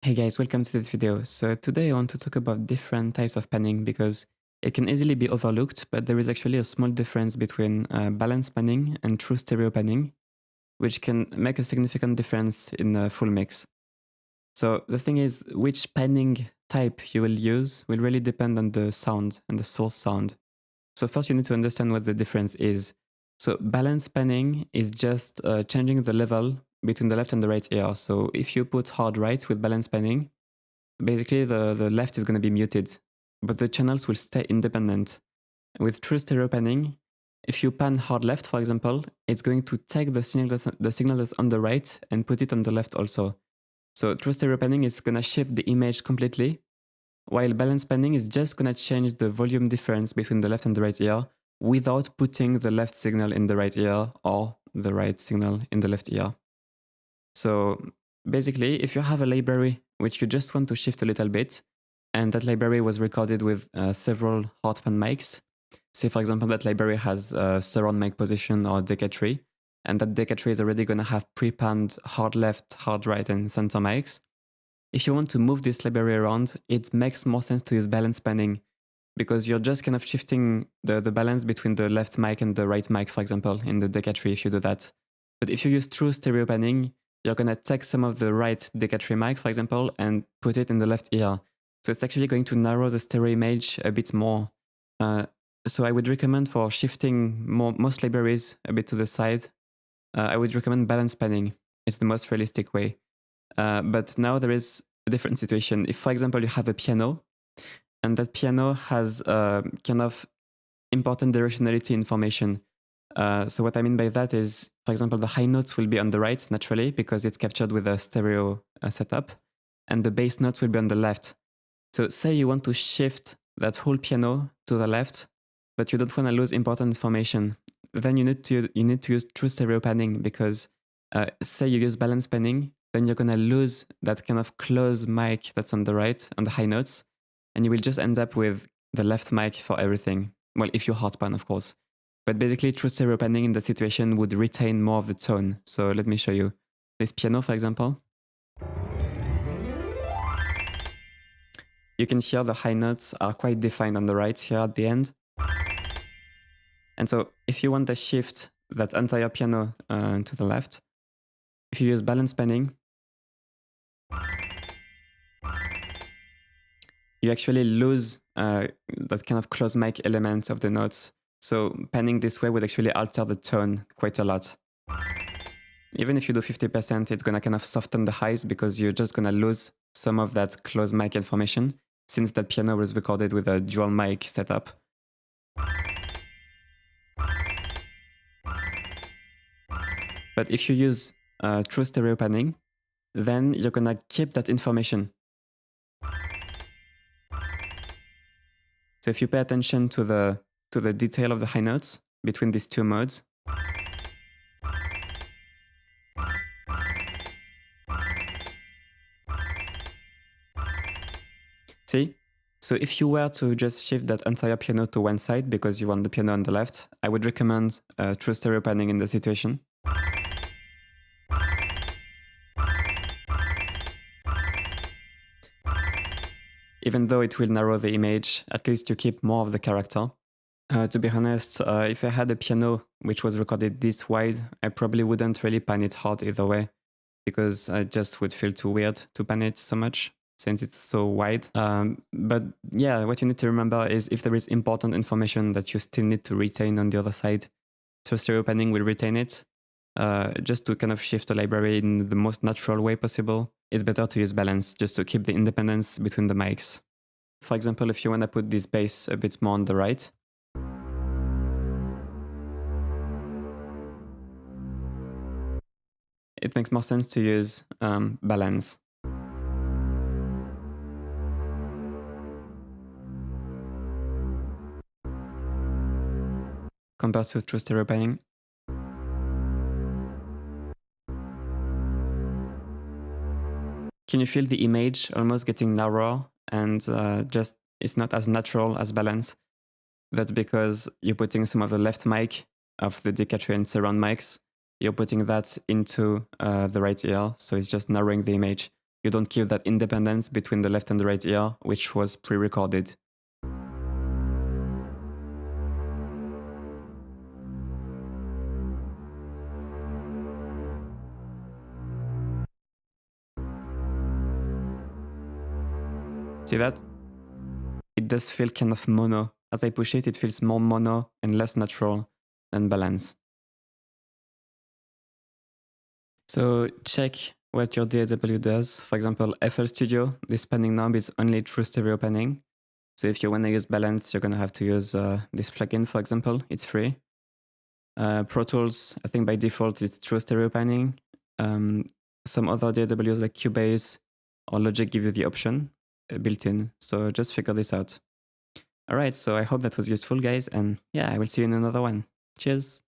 Hey guys, welcome to this video. So today I want to talk about different types of panning because it can easily be overlooked, but there is actually a small difference between balance panning and true stereo panning, which can make a significant difference in a full mix. So the thing is, which panning type you will use will really depend on the sound and the source sound. So first you need to understand what the difference is. So balance panning is just changing the level between the left and the right ear. So if you put hard right with balance panning, basically the left is going to be muted, but the channels will stay independent. With true stereo panning, if you pan hard left, for example, it's going to take the signal that's on the right and put it on the left also. So true stereo panning is going to shift the image completely, while balance panning is just going to change the volume difference between the left and the right ear without putting the left signal in the right ear or the right signal in the left ear. So basically, if you have a library which you just want to shift a little bit, and that library was recorded with several hard pan mics, say for example that library has a surround mic position or decay tree, and that decay tree is already going to have pre-panned hard left, hard right, and center mics. If you want to move this library around, it makes more sense to use balance panning because you're just kind of shifting the balance between the left mic and the right mic, for example, in the decay tree if you do that. But if you use true stereo panning, you're going to take some of the right decay tree mic, for example, and put it in the left ear. So it's actually going to narrow the stereo image a bit more. So I would recommend for shifting most libraries a bit to the side, I would recommend balance panning. It's the most realistic way. But now there is a different situation. If, for example, you have a piano, and that piano has kind of important directionality information. So what I mean by that is, for example, the high notes will be on the right naturally because it's captured with a stereo setup, and the bass notes will be on the left. So say you want to shift that whole piano to the left, but you don't want to lose important information. Then you need to use true stereo panning because say you use balance panning, then you're gonna lose that kind of close mic that's on the right on the high notes, and you will just end up with the left mic for everything. Well, if you hard pan, of course. But basically, true stereo panning in the situation would retain more of the tone. So let me show you. This piano, for example. You can hear the high notes are quite defined on the right here at the end. And so if you want to shift that entire piano to the left, if you use balance panning, you actually lose that kind of close mic element of the notes. So panning this way would actually alter the tone quite a lot. Even if you do 50%, it's going to kind of soften the highs because you're just going to lose some of that close mic information since that piano was recorded with a dual mic setup. But if you use true stereo panning, then you're going to keep that information. So if you pay attention to the detail of the high notes between these two modes, see? So if you were to just shift that entire piano to one side because you want the piano on the left, I would recommend true stereo panning in the situation. Even though it will narrow the image, at least you keep more of the character. To be honest, if I had a piano which was recorded this wide, I probably wouldn't really pan it hard either way, because I just would feel too weird to pan it so much since it's so wide. But yeah, what you need to remember is if there is important information that you still need to retain on the other side, so stereo panning will retain it. Just to kind of shift the library in the most natural way possible, it's better to use balance just to keep the independence between the mics. For example, if you want to put this bass a bit more on the right, it makes more sense to use balance. Compared to true stereo panning. Can you feel the image almost getting narrower and just it's not as natural as balance? That's because you're putting some of the left mic of the decay tree and surround mics, you're putting that into the right ear, so it's just narrowing the image. you don't keep that independence between the left and the right ear, which was pre-recorded. See that? It does feel kind of mono. As I push it, it feels more mono and less natural than balance. So check what your DAW does. For example, FL Studio, this panning knob is only true stereo panning. So if you want to use balance, you're going to have to use this plugin, for example. It's free. Pro Tools, I think by default, it's true stereo panning. Some other DAWs like Cubase or Logic give you the option built in. So just figure this out. All right, so I hope that was useful, guys. And yeah, I will see you in another one. Cheers.